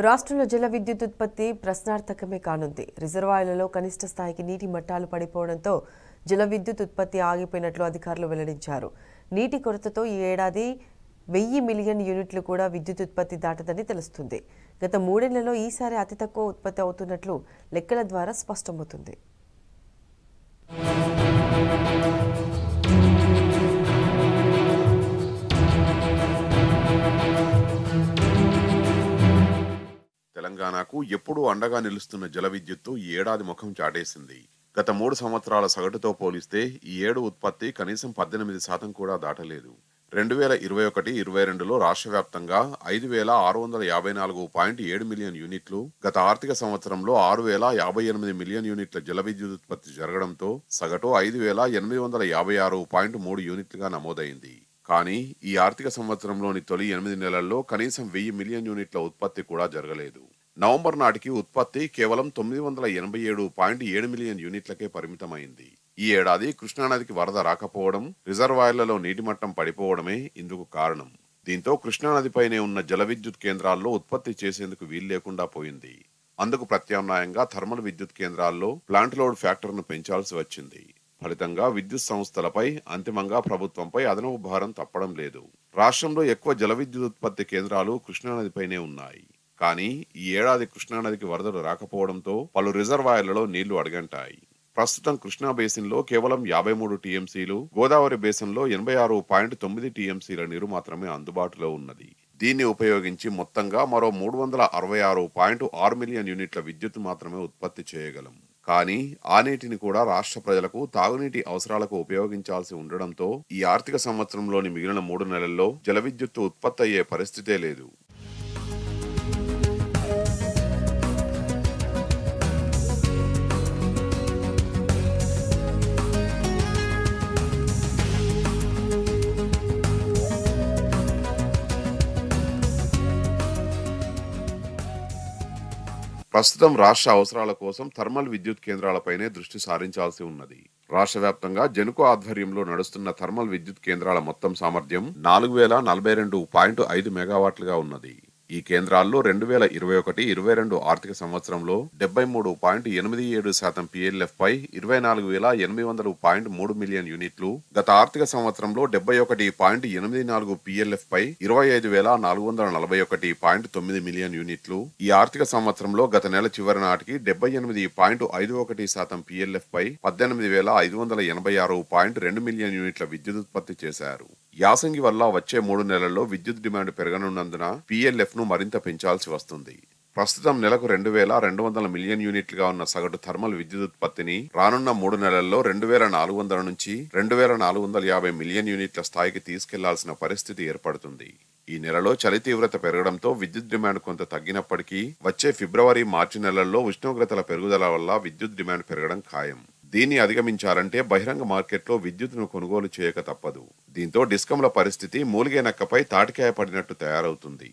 రాష్ట్రంలో జల విద్యుత్ ఉత్పత్తి ప్రశ్నార్థకమే కానుంది. రిజర్వాయర్లలో కనిష్ట స్థాయికి నీటి మట్టాలు పడిపోవడంతో జల విద్యుత్ ఉత్పత్తి ఆగిపోయినట్లు అధికారులు వెల్లడించారు. నీటి కొరతతో ఈ ఏడాది 1000 మిలియన్ యూనిట్లు కూడా విద్యుత్ ఉత్పత్తి దాటదని తెలుస్తుంది. గత 3 నెలల్లో ఈసారి అతి తక్కువ ఉత్పత్తి అవుతున్నట్లు లెక్కల ద్వారా స్పష్టమవుతుంది. తెలంగాణకు ఎప్పుడూ అండగా నిలుస్తున్న జల విద్యుత్తు ఈ ఏడాది ముఖం చాటేసింది. గత 3 సంవత్సరాల సగటుతో పోలిస్తే ఈ ఏడు ఉత్పత్తి కనీసం 18% కూడా దాటలేదు. 2021-22లో రాష్ట్ర వ్యాప్తంగా 5654.7 మిలియన్ యూనిట్లు, గత ఆర్థిక సంవత్సరంలో 6058 మిలియన్ యూనిట్ల జల విద్యుత్ ఉత్పత్తి జరగడంతో సగటు 5856.3 యూనిట్లుగా నమోదైంది. కానీ ఈ ఆర్థిక సంవత్సరంలోని తొలి 8 నెలల్లో కనీసం 1000 మిలియన్ యూనిట్ల ఉత్పత్తి కూడా జరగలేదు. నవంబర్ నాటికి ఉత్పత్తి కేవలం 987.7 మిలియన్ యూనిట్లకే పరిమితమైంది. ఈ ఏడాది కృష్ణానదికి వరద రాకపోవడం, రిజర్వాయర్లలో నీటి మట్టం పడిపోవడమే ఇందుకు కారణం. దీంతో కృష్ణానదిపైనే ఉన్న జల విద్యుత్ కేంద్రాల్లో ఉత్పత్తి చేసేందుకు వీలు లేకుండా పోయింది. అందుకు ప్రత్యామ్నాయంగా థర్మల్ విద్యుత్ కేంద్రాల్లో ప్లాంట్ లోడ్ ఫ్యాక్టర్ను పెంచాల్సి వచ్చింది. ఫలితంగా విద్యుత్ సంస్థలపై, అంతిమంగా ప్రభుత్వంపై అదనపు భారం తప్పడం లేదు. రాష్ట్రంలో ఎక్కువ జల విద్యుత్ ఉత్పత్తి కేంద్రాలు కృష్ణానదిపైనే ఉన్నాయి. కానీ ఈ ఏడాది కృష్ణానదికి వరదలు రాకపోవడంతో పలు రిజర్వాయర్లలో నీళ్లు అడుగంటాయి. ప్రస్తుతం కృష్ణా బేసిన్లో కేవలం 53 టీఎంసీలు, గోదావరి బేసిన్లో 86.9 టీఎంసీల నీరు మాత్రమే అందుబాటులో ఉన్నది. దీన్ని ఉపయోగించి మొత్తంగా మరో 366.6 మిలియన్ యూనిట్ల విద్యుత్ మాత్రమే ఉత్పత్తి చేయగలం. కానీ ఆ నీటిని కూడా రాష్ట్ర ప్రజలకు తాగునీటి అవసరాలకు ఉపయోగించాల్సి ఉండడంతో ఈ ఆర్థిక సంవత్సరంలోని మిగిలిన 3 నెలల్లో జల విద్యుత్తు ఉత్పత్తి అయ్యే పరిస్థితే లేదు. ప్రస్తుతం రాష్ట్ర అవసరాల కోసం థర్మల్ విద్యుత్ కేంద్రాలపైనే దృష్టి సారించాల్సి ఉన్నది. రాష్ట్ర వ్యాప్తంగా జెన్కో ఆధ్వర్యంలో నడుస్తున్న థర్మల్ విద్యుత్ కేంద్రాల మొత్తం సామర్థ్యం 4042.5 మెగావాట్లుగా ఉన్నది. ఈ కేంద్రాల్లో 2021-22 ఆర్థిక సంవత్సరంలో 73.87% PLF పై 24,800.3 మిలియన్ యూనిట్లు, గత ఆర్థిక సంవత్సరంలో 71.84 PLF పై 25,441.9 మిలియన్ యూనిట్లు, ఈ ఆర్థిక సంవత్సరంలో గత నెల చివరి నాటికి 78.51% PLF పై 18,586.2 మిలియన్ యూనిట్ల విద్యుత్ ఉత్పత్తి చేశారు. యాసంగి వల్ల వచ్చే 3 నెలల్లో విద్యుత్ డిమాండ్ పెరగనున్నందున PLF ను మరింత పెంచాల్సి వస్తుంది. ప్రస్తుతం నెలకు 2,200 మిలియన్ యూనిట్లుగా ఉన్న సగటు థర్మల్ విద్యుత్ ఉత్పత్తిని రానున్న 3 నెలల్లో 2,400 నుంచి 2,450 మిలియన్ యూనిట్ల స్థాయికి తీసుకెళ్లాల్సిన పరిస్థితి ఏర్పడుతుంది. ఈ నెలలో చలి తీవ్రత పెరగడంతో విద్యుత్ డిమాండ్ కొంత తగ్గినప్పటికీ వచ్చే ఫిబ్రవరి, మార్చి నెలల్లో ఉష్ణోగ్రతల పెరుగుదల వల్ల విద్యుత్ డిమాండ్ పెరగడం ఖాయం. దీన్ని అధిగమించాలంటే బహిరంగ మార్కెట్లో విద్యుత్తును కొనుగోలు చేయక తప్పదు. దీంతో డిస్కంల పరిస్థితి మూలిగే నక్కపై తాటికాయ పడినట్టు తయారవుతుంది.